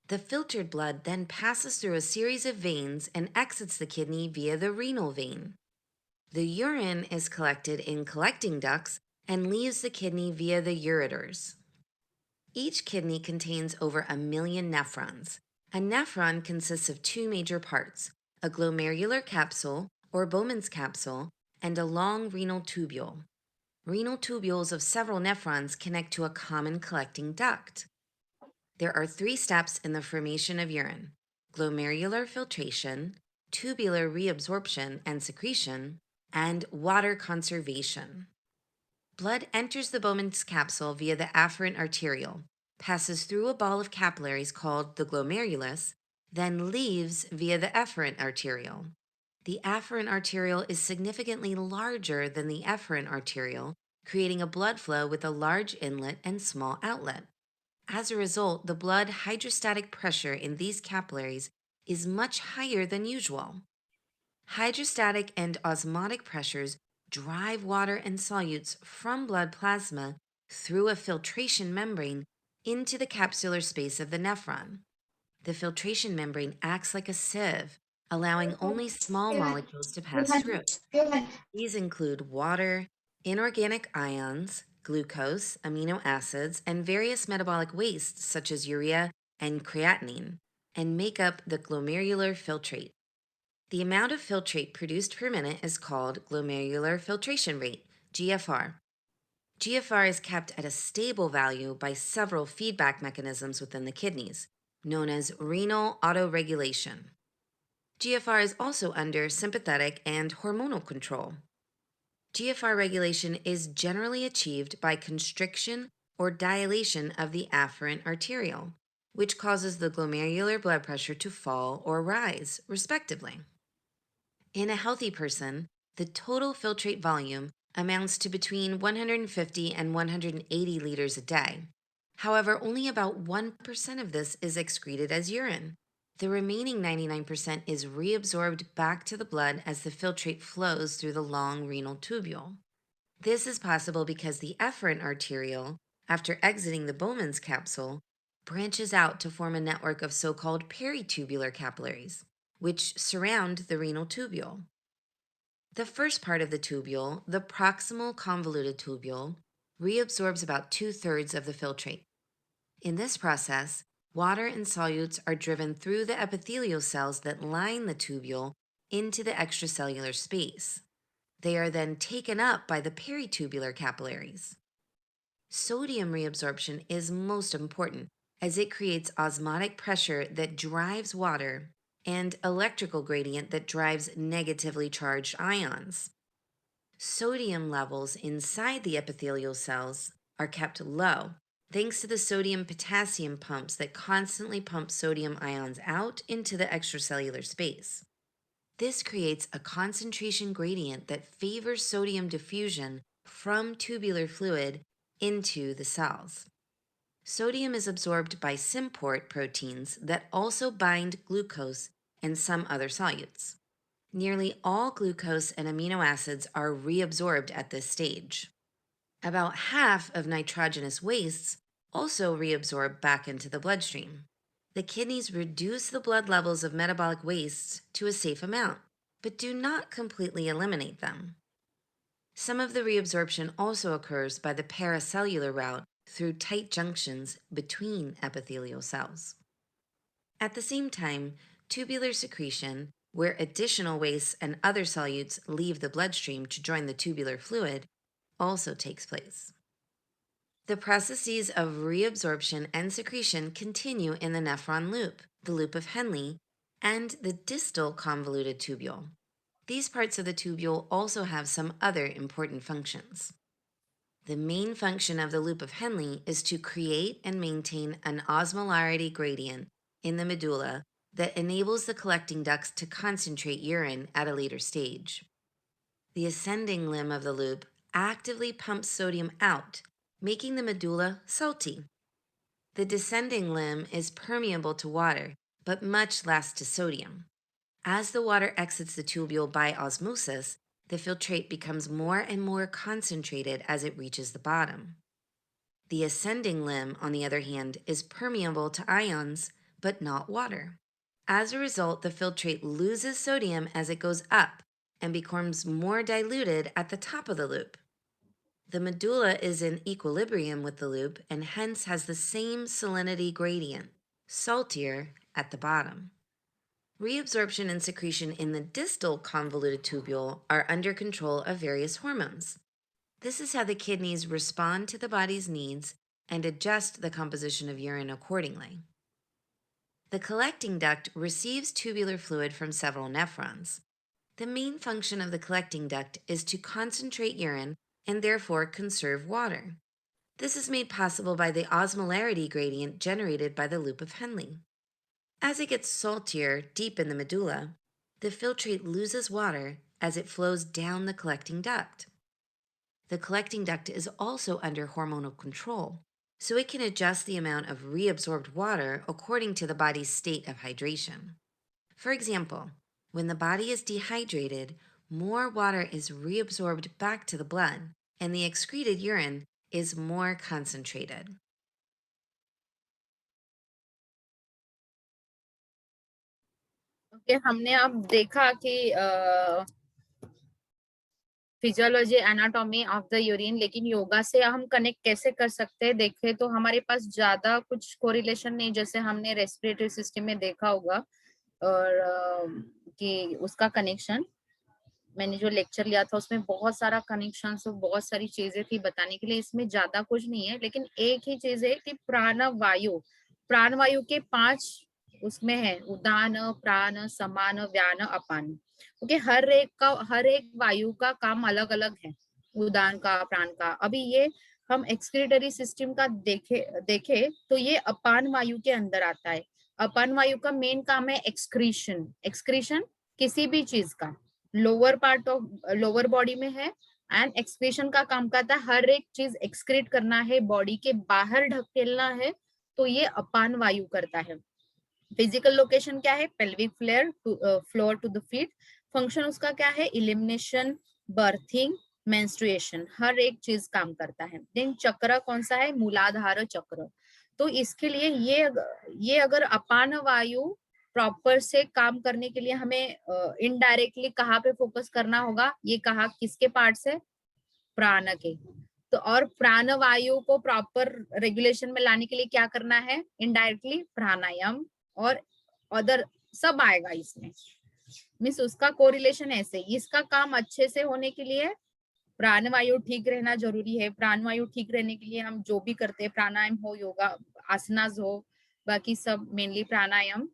S3: The filtered blood then passes through a series of veins and exits the kidney via the renal vein. The urine is collected in collecting ducts and leaves the kidney via the ureters. Each kidney contains over 1 million nephrons. A nephron consists of two major parts, a glomerular capsule, or Bowman's capsule, and a long renal tubule. Renal tubules of several nephrons connect to a common collecting duct. There are 3 steps in the formation of urine: glomerular filtration, tubular reabsorption and secretion, and water conservation. Blood enters the Bowman's capsule via the afferent arteriole, passes through a ball of capillaries called the glomerulus, then leaves via the efferent arteriole. The afferent arteriole is significantly larger than the efferent arteriole, creating a blood flow with a large inlet and small outlet. As a result, the blood hydrostatic pressure in these capillaries is much higher than usual. Hydrostatic and osmotic pressures drive water and solutes from blood plasma through a filtration membrane into the capsular space of the nephron. The filtration membrane acts like a sieve, allowing only small molecules to pass through. These include water, inorganic ions, glucose, amino acids, and various metabolic wastes such as urea and creatinine, and make up the glomerular filtrate. The amount of filtrate produced per minute is called glomerular filtration rate, GFR. GFR is kept at a stable value by several feedback mechanisms within the kidneys, known as renal autoregulation. GFR is also under sympathetic and hormonal control. GFR regulation is generally achieved by constriction or dilation of the afferent arteriole, which causes the glomerular blood pressure to fall or rise, respectively. In a healthy person, the total filtrate volume amounts to between 150 and 180 liters a day. However, only about 1% of this is excreted as urine. The remaining 99% is reabsorbed back to the blood as the filtrate flows through the long renal tubule. This is possible because the efferent arteriole, after exiting the Bowman's capsule, branches out to form a network of so-called peritubular capillaries, which surround the renal tubule. The first part of the tubule, the proximal convoluted tubule, reabsorbs about 2/3 of the filtrate. In this process, water and solutes are driven through the epithelial cells that line the tubule into the extracellular space. They are then taken up by the peritubular capillaries. Sodium reabsorption is most important as it creates osmotic pressure that drives water and electrical gradient that drives negatively charged ions. Sodium levels inside the epithelial cells are kept low thanks to the sodium potassium pumps that constantly pump sodium ions out into the extracellular space. This creates a concentration gradient that favors sodium diffusion from tubular fluid into the cells. Sodium is absorbed by symport proteins that also bind glucose and some other solutes. Nearly all glucose and amino acids are reabsorbed at this stage. About half of nitrogenous wastes also reabsorb back into the bloodstream. The kidneys reduce the blood levels of metabolic wastes to a safe amount, but do not completely eliminate them. Some of the reabsorption also occurs by the paracellular route through tight junctions between epithelial cells. At the same time, tubular secretion, where additional wastes and other solutes leave the bloodstream to join the tubular fluid, also takes place. The processes of reabsorption and secretion continue in the nephron loop, the loop of Henle, and the distal convoluted tubule. These parts of the tubule also have some other important functions. The main function of the loop of Henle is to create and maintain an osmolarity gradient in the medulla that enables the collecting ducts to concentrate urine at a later stage. The ascending limb of the loop actively pumps sodium out, making the medulla salty. The descending limb is permeable to water, but much less to sodium. As the water exits the tubule by osmosis, the filtrate becomes more and more concentrated as it reaches the bottom. The ascending limb, on the other hand, is permeable to ions, but not water. As a result, the filtrate loses sodium as it goes up and becomes more diluted at the top of the loop. The medulla is in equilibrium with the loop and hence has the same salinity gradient, saltier at the bottom. Reabsorption and secretion in the distal convoluted tubule are under control of various hormones. This is how the kidneys respond to the body's needs and adjust the composition of urine accordingly. The collecting duct receives tubular fluid from several nephrons. The main function of the collecting duct is to concentrate urine and therefore conserve water. This is made possible by the osmolarity gradient generated by the loop of Henle. As it gets saltier deep in the medulla, the filtrate loses water as it flows down the collecting duct. The collecting duct is also under hormonal control, so it can adjust the amount of reabsorbed water according to the body's state of hydration. For example, when the body is dehydrated, more water is reabsorbed back to the blood, and the excreted urine is more concentrated.
S1: Okay, हमने अब देखा कि physiology anatomy of the urine, लेकिन योगा से हम connect कैसे कर सकते हैं देखें तो हमारे पास ज्यादा कुछ कोरिलेशन नहीं, जैसे हमने रेस्पिरेटरी सिस्टम में देखा होगा और कि उसका कनेक्शन मैंने जो लेक्चर लिया था उसमें बहुत सारा कनेक्शन और बहुत सारी चीजें थी बताने के लिए, इसमें ज्यादा कुछ नहीं है, लेकिन एक ही चीज है कि प्राणवायु के 5 उसमें है, उदान, प्राण, समान, व्यान, अपान। ओके, हर एक वायु का काम अलग अलग है, उदान का, प्राण का। अभी ये हम एक्सक्रीटरी सिस्टम का देखे तो ये अपान वायु के अंदर आता है। अपान वायु का मेन काम है एक्सक्रीशन किसी भी चीज का, lower part of lower body में है, एंड एक्सक्रीशन का काम करता है हर एक चीज एक्सक्रीट करना है, बॉडी के बाहर ढकेलना है, तो ये अपान वायु करता है। फिजिकल लोकेशन क्या है? Pelvic floor to the feet. Function उसका क्या है? इलिमिनेशन, बर्थिंग, मेंस्ट्रुएशन, हर एक चीज काम करता है। देन चक्र कौन सा है? मूलाधार चक्र। तो इसके लिए ये अगर अपान वायु प्रॉपर से काम करने के लिए हमें इनडायरेक्टली कहाँ पे फोकस करना होगा? ये कहा किसके पार्ट से? प्राण के। तो और प्राण वायु को प्रॉपर रेगुलेशन में लाने के लिए क्या करना है? इनडायरेक्टली प्राणायाम और अदर सब आएगा इसमें। मीन्स उसका कोरिलेशन ऐसे, इसका काम अच्छे से होने के लिए प्राणवायु ठीक रहना जरूरी है। प्राणवायु ठीक रहने के लिए हम जो भी करते हैं, प्राणायाम हो, योगा, आसनास हो, बाकी सब मेनली प्राणायाम,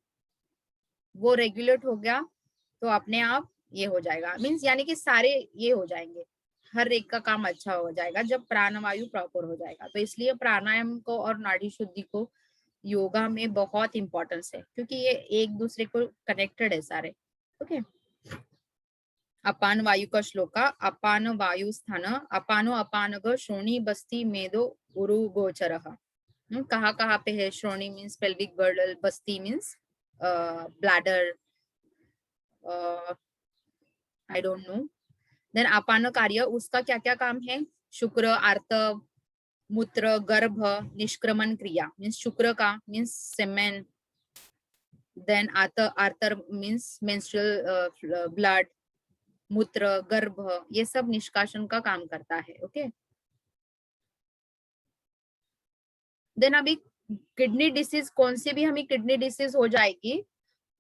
S1: वो रेगुलेट हो गया तो अपने आप ये हो जाएगा। मीन्स यानी कि सारे ये हो जाएंगे, हर एक का काम अच्छा हो जाएगा जब प्राणवायु प्रॉपर हो जाएगा। तो इसलिए प्राणायाम को और नाड़ी शुद्धि को योगा में बहुत इंपॉर्टेंस है, क्योंकि ये एक दूसरे को कनेक्टेड है सारे। ओके, अपान वायु का श्लोका। अपान वायु स्थान अपानो अपानग श्रोणी बस्ती मेदो उरु गोचर। कहाँ पे है? श्रोणी मीन्स पेल्विक गर्डल, बस्ती means bladder, I don't know. Then अपान कार्य, उसका क्या क्या काम है? शुक्र, आर्तव, मूत्र, गर्भ, निष्क्रमण क्रिया मीन्स शुक्र का मीन्स सेमेन, देन आर्तर मीन्स मेंस्ट्रुअल ब्लड, मूत्र, गर्भ, ये सब निष्कासन का काम करता है। ओके, देन अभी किडनी डिसीज, कौन सी भी हमें किडनी डिसीज हो जाएगी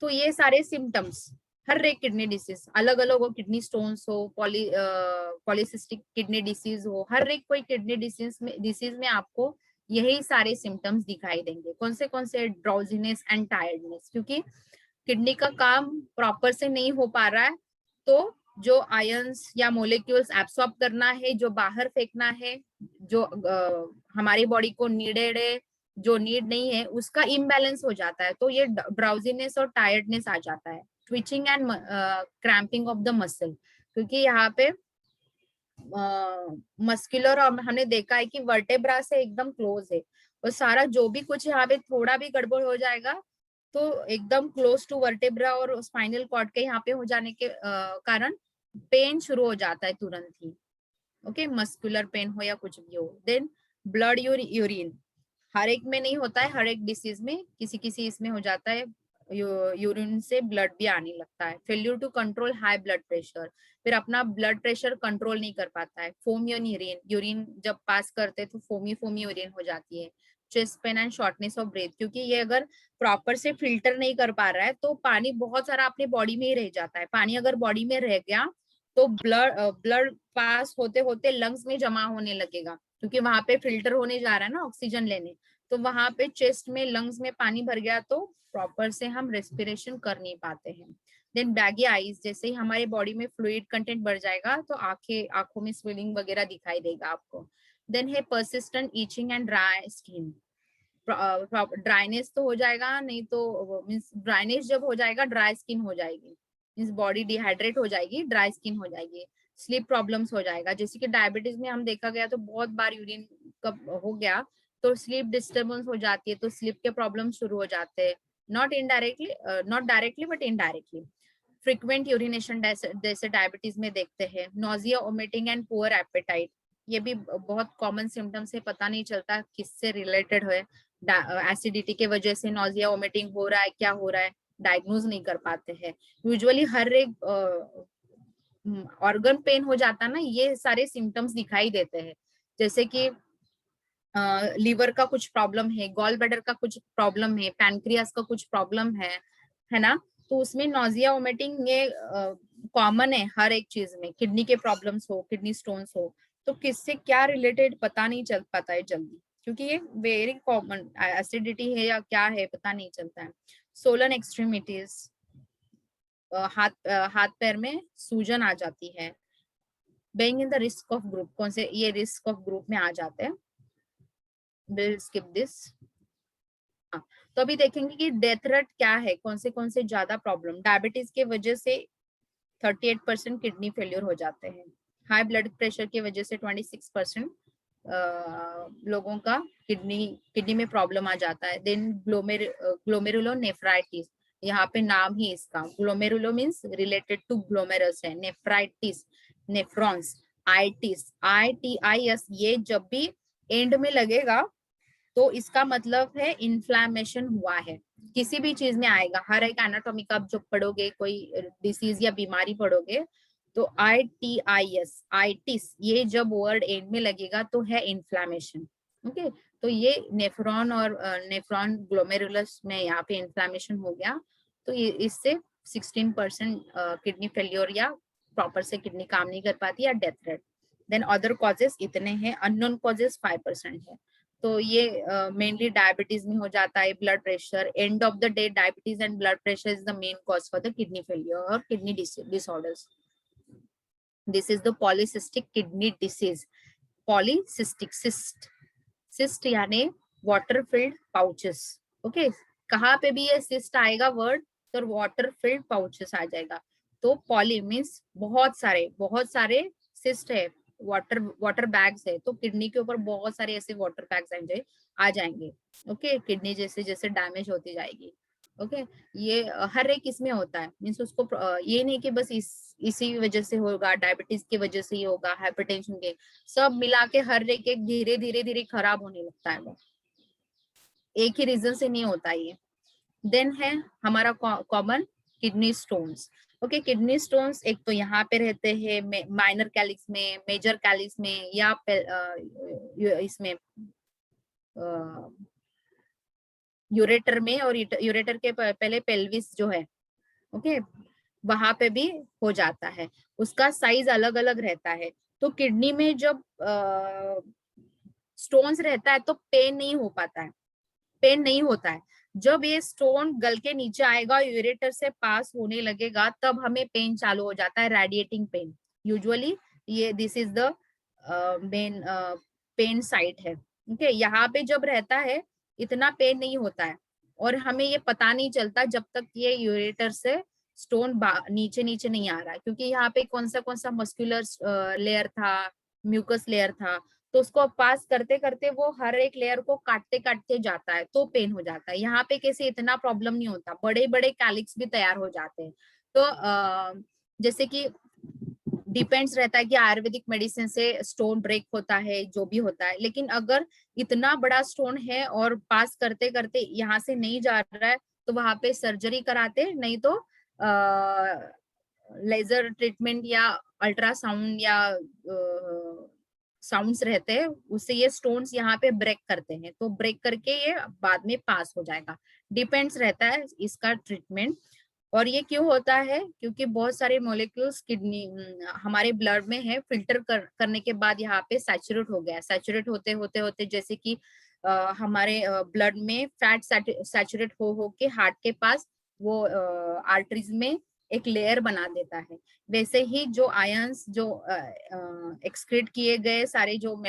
S1: तो ये सारे सिम्टम्स, हर एक किडनी डिसीज अलग अलग हो, किडनी स्टोन्स हो, पॉलीसिस्टिक किडनी डिसीज हो, हर एक कोई किडनी डिसीज में आपको यही सारे सिम्टम्स दिखाई देंगे। कौन से? ड्राउजीनेस एंड टायर्डनेस, क्योंकि किडनी का काम प्रॉपर से नहीं हो पा रहा है, तो जो आयंस या मोलिक्यूल्स एब्सॉर्ब करना है, जो बाहर फेंकना है, जो हमारी बॉडी को नीडेड है जो नीड नहीं है उसका इम्बैलेंस हो जाता है, तो ये ड्राउजीनेस और टायर्डनेस आ जाता है, twitching and cramping of the muscle, क्योंकि यहाँ पे मस्कुलर और हमने देखा है कि वर्टेब्रा से एकदम क्लोज है, और सारा जो भी कुछ यहाँ पे थोड़ा भी गड़बड़ हो जाएगा तो एकदम क्लोज टू वर्टेब्रा और स्पाइनल कॉर्ड के यहाँ पे हो जाने के कारण पेन शुरू हो जाता है तुरंत ही। ओके, मस्कुलर पेन हो या कुछ भी हो। देन ब्लड यूरिन हर एक में नहीं होता है, हर एक डिसीज में किसी किसी इसमें हो जाता है, यूरिन से ब्लड भी आने लगता है। Failure to control high blood pressure, फिर अपना ब्लड प्रेशर कंट्रोल नहीं कर पाता है। फोमी यूरिन, यूरिन जब पास करते हैं तो फोमी फोमी यूरिन हो जाती है। Chest pain and shortness of breath, क्योंकि ये अगर प्रॉपर से फिल्टर नहीं कर पा रहा है तो पानी बहुत सारा अपनी बॉडी में ही रह जाता है। पानी अगर बॉडी में रह गया तो ब्लड पास होते होते लंग्स में जमा होने लगेगा, क्योंकि वहां पे फिल्टर होने जा रहा है ना ऑक्सीजन लेने, तो वहां पे चेस्ट में लंग्स में पानी भर गया तो प्रॉपर से हम रेस्पिरेशन कर नहीं पाते हैं। देन बैगी आईज, जैसे ही हमारे बॉडी में फ्लूइड कंटेंट बढ़ जाएगा तो आंखों में स्वेलिंग वगैरह दिखाई देगा आपको। देन है persistent itching and dry skin, dryness तो हो जाएगा, नहीं तो मीन्स ड्राइनेस जब हो जाएगा ड्राई स्किन हो जाएगी, मीन्स बॉडी डिहाइड्रेट हो जाएगी, ड्राई स्किन हो जाएगी। स्लीप प्रॉब्लम्स हो जाएगा, जैसे कि डायबिटीज में हम देखा गया तो बहुत बार यूरिन कब हो गया तो स्लीप डिस्टर्बेंस हो जाती है, तो स्लीप के प्रॉब्लम शुरू हो जाते हैं, not directly but indirectly. Frequent urination जैसे डायबिटीज में देखते हैं। Nausea, vomiting and poor appetite, ये भी बहुत कॉमन सिम्टम्स है, पता नहीं चलता किससे रिलेटेड है। एसिडिटी के वजह से नोजिया वोमिटिंग हो रहा है, क्या हो रहा है डायग्नोज नहीं कर पाते हैं। यूजुअली हर एक ऑर्गन पेन हो जाता ना, ये सारे सिम्टम्स दिखाई देते हैं, जैसे कि लीवर का कुछ प्रॉब्लम है, गॉल ब्लैडर का कुछ प्रॉब्लम है, पैनक्रियास का कुछ प्रॉब्लम है ना, तो उसमें नोजिया वोमिटिंग ये कॉमन है हर एक चीज में। किडनी के प्रॉब्लम्स हो, किडनी स्टोन्स हो, तो किससे क्या रिलेटेड पता नहीं चल पाता है जल्दी, क्योंकि ये वेरी कॉमन एसिडिटी है या क्या है पता नहीं चलता है। सोलन एक्सट्रीमिटीज, हाथ पैर में सूजन आ जाती है। Being in the risk of group, कौन से ये रिस्क ऑफ ग्रुप में आ जाते हैं, विल स्किप दिस। तो अभी देखेंगे कि डेथ रेट क्या है, कौन से ज्यादा प्रॉब्लम। डायबिटीज के वजह से 38% किडनी फेल्योर हो जाते हैं। हाई ब्लड प्रेशर की वजह से 26% लोगों का किडनी में प्रॉब्लम आ जाता है। देन ग्लोमेरुलोनेफ्राइटिस, यहाँ पे नाम ही इसका ग्लोमेरुलो मीन्स रिलेटेड टू ग्लोमेरस है, नेफ्राइटिस नेफ्रॉन्स, ITIS, ये जब भी एंड में लगेगा तो इसका मतलब है इन्फ्लामेशन हुआ है, किसी भी चीज में आएगा। हर एक एनाटॉमी का आप जो पढ़ोगे, कोई डिसीज या बीमारी पढ़ोगे तो आइटिस ये जब वर्ड एंड में लगेगा तो है इन्फ्लामेशन। ओके, तो ये नेफ्रॉन और नेफ्रॉन ग्लोमेरुलस में यहाँ पे इन्फ्लामेशन हो गया, तो इससे 16% किडनी फेल्योर या प्रॉपर से किडनी काम नहीं कर पाती या death rate. Then other causes इतने हैं, अननोन कॉजेस 5% है। तो ये मेनली डायबिटीज में हो जाता है, blood pressure. End of the day diabetes and blood pressure is the main cause for the kidney failure और kidney disorders. This is the polycystic kidney disease. Polycystic, cyst यानी water filled pouches. Okay, कहाँ पे भी ये cyst आएगा word तो water filled pouches आ जाएगा। तो पॉली मीन्स बहुत सारे सिस्ट है, वाटर बैग्स है, तो किडनी के ऊपर बहुत सारे ऐसे वाटर बैग्स आ जाएंगे। ओके, किडनी जैसे जैसे डैमेज होती जाएगी। ओके, ये हर एक इसमें होता है, मीन्स उसको ये नहीं कि बस इसी वजह से होगा, डायबिटीज की वजह से ही होगा, हाइपरटेंशन के, सब मिला के हर एक धीरे धीरे धीरे खराब होने लगता है, वो एक ही रीजन से नहीं होता ये। देन है हमारा common kidney stones. Okay, kidney stones एक तो यहाँ पे रहते हैं माइनर कैलिक्स में, मेजर कैलिक्स में, या इसमें यूरेटर में, और यूरेटर के पहले पेल्विस जो है, ओके, वहां पे भी हो जाता है। उसका साइज अलग अलग रहता है। तो किडनी में जब स्टोन्स रहता है तो पेन नहीं हो पाता है, पेन नहीं होता है। जब ये स्टोन गल के नीचे आएगा, यूरेटर से पास होने लगेगा, तब हमें पेन चालू हो जाता है, रेडिएटिंग पेन। यूजुअली ये this is the main pain site है। ओके, यहाँ पे जब रहता है इतना पेन नहीं होता है, और हमें ये पता नहीं चलता जब तक ये यूरेटर से स्टोन नीचे नीचे नहीं आ रहा है, क्योंकि यहाँ पे कौन सा मस्कुलर लेयर था, म्यूकस लेयर था, तो उसको पास करते करते वो हर एक लेयर को काटते काटते जाता है, तो पेन हो जाता है। यहाँ पे कैसे इतना प्रॉब्लम नहीं होता, बड़े बड़े कैलिक्स भी तैयार हो जाते हैं। तो जैसे कि डिपेंड्स रहता है कि आयुर्वेदिक मेडिसिन से स्टोन ब्रेक होता है, जो भी होता है, लेकिन अगर इतना बड़ा स्टोन है और पास करते करते यहाँ से नहीं जा रहा है, तो वहां पे सर्जरी कराते, नहीं तो लेजर ट्रीटमेंट या अल्ट्रासाउंड या साउंड्स रहते हैं, उससे ये स्टोन्स यहाँ पे ब्रेक करते हैं, तो ब्रेक करके ये बाद में पास हो जाएगा। डिपेंड्स रहता है इसका ट्रीटमेंट। और ये क्यों होता है, क्योंकि बहुत सारे मॉलिक्यूल्स किडनी हमारे ब्लड में है, फिल्टर करने के बाद यहाँ पे सैचुरेट हो गया, सैचुरेट होते होते होते जैसे कि हमारे ब्लड में फैट सैचुरेट हो के हार्ट के पास वो आर्टरीज में एक लेयर बना देता है। वैसे ही जो आयंस जो एक्सक्रीट किए गए सारे जो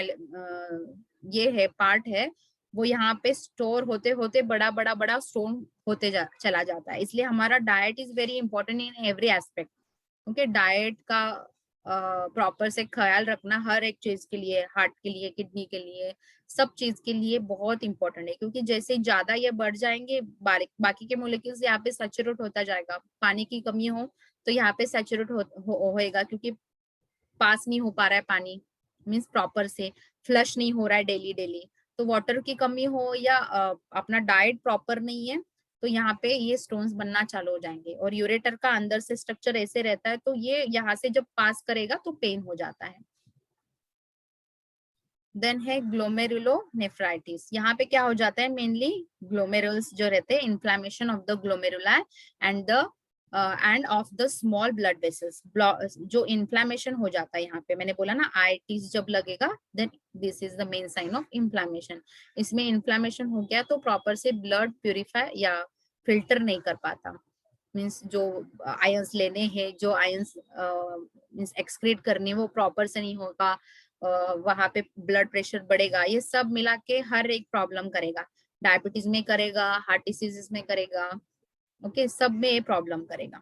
S1: ये है पार्ट है, वो यहाँ पे स्टोर होते होते बड़ा बड़ा बड़ा स्टोन होते चला जाता है। इसलिए हमारा diet is very important in every aspect. Okay, diet का प्रॉपर से ख्याल रखना हर एक चीज के लिए, हार्ट के लिए, किडनी के लिए, सब चीज के लिए बहुत इंपॉर्टेंट है, क्योंकि जैसे ज्यादा ये बढ़ जाएंगे बाकी के मोलिक्यूल्स यहाँ पे सैचुरेट होता जाएगा। पानी की कमी हो तो यहाँ पे सैचुरेट होएगा, क्योंकि पास नहीं हो पा रहा है पानी, मीन्स प्रॉपर से फ्लश नहीं हो रहा है डेली डेली। तो वाटर की कमी हो या अपना डाइट प्रॉपर नहीं है, तो यहाँ पे ये स्टोन्स बनना चालू हो जाएंगे। और यूरेटर का अंदर से स्ट्रक्चर ऐसे रहता है, तो ये यहाँ से जब पास करेगा तो पेन हो जाता है। देन है ग्लोमेरुलोनेफ्राइटिस। यहाँ पे क्या हो जाता है, मेनली ग्लोमेरुल्स जो रहते हैं, inflammation of the glomeruli and of the small blood vessels, जो इन्फ्लेमेशन हो जाता है यहाँ पे, मैंने बोला ना आईटीज जब लगेगा then this is the main sign of inflammation. इसमें इन्फ्लेमेशन हो गया तो प्रॉपर से ब्लड प्यूरिफाई या फिल्टर नहीं कर पाता, मीन्स जो आयंस लेने हैं, जो आयंस मीन्स एक्सक्रीट करने वो प्रॉपर से नहीं होगा, वहां पे ब्लड प्रेशर बढ़ेगा, ये सब मिला के हर एक प्रॉब्लम करेगा। डायबिटीज में करेगा, हार्ट डिसीजेस में करेगा, ओके, सब में ये प्रॉब्लम करेगा।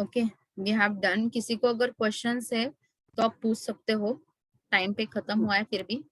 S1: Okay, we have done. किसी को अगर क्वेश्चंस है तो आप पूछ सकते हो, टाइम पे खत्म हुआ है फिर भी।